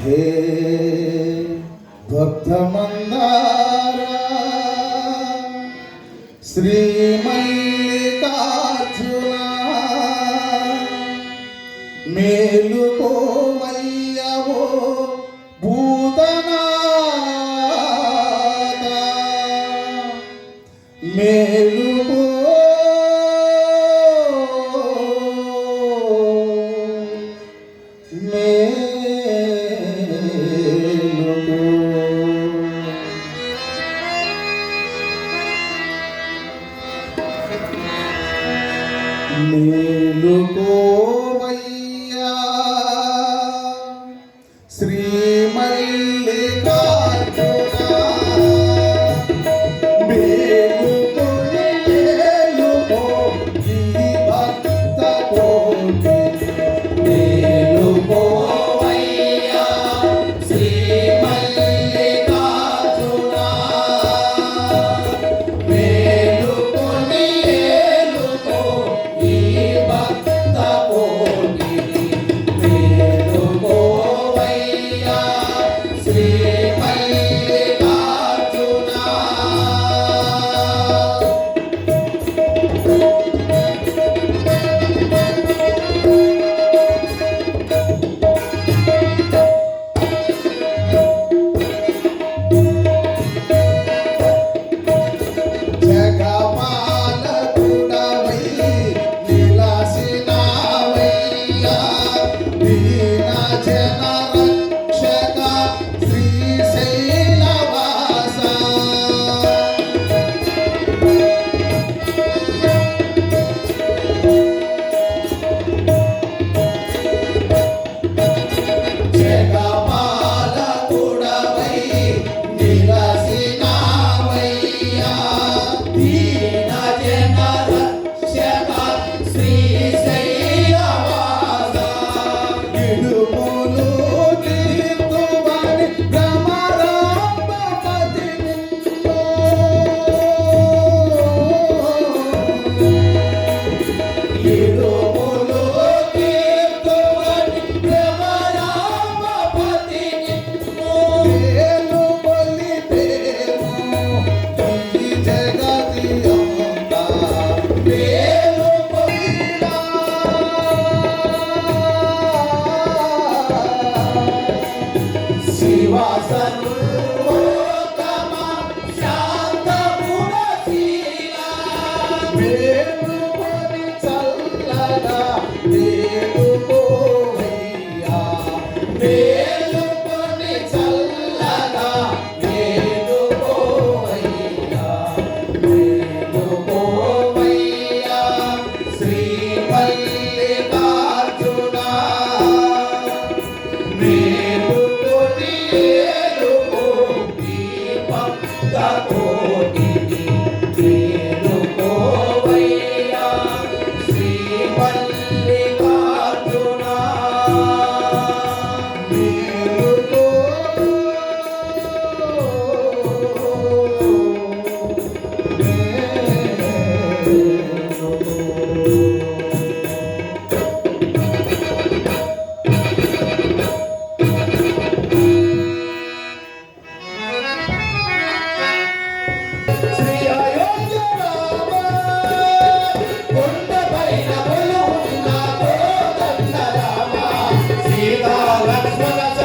హే భక్తమందారా శ్రీ మల్లికార్జున మేలుకోవయ్యవో భూతనాథ మేలుకో మేలుకోవయ్యా శ్రీ మల్లికార్జున మేలుకొని మేలుకో ఈ భక్త కోటి మేలుకోవయ్యా శ్రీ మల్లికార్జున మేలుకొని మేలుకో ఈ భక్త కోటి మేలుకోవయ్యా శ్రీ మల్లికార్జున జగపాలకుడవై నిలసినావయ్యా దీన జన రక్షక శ్రీశైలవాస జగపాలకుడవై నిలసినావయ్యా దీన జన రక్షక శ్రీశైలవాస ఇడుములు తీర్చువని భ్రమరాంబపతి నిన్ను ఇడుములు తీర్చువని భ్రమరాంబపతి నిన్ను వేలు కొలిపేమో ఈ జగతి అంతా వేలు కొలినా శివ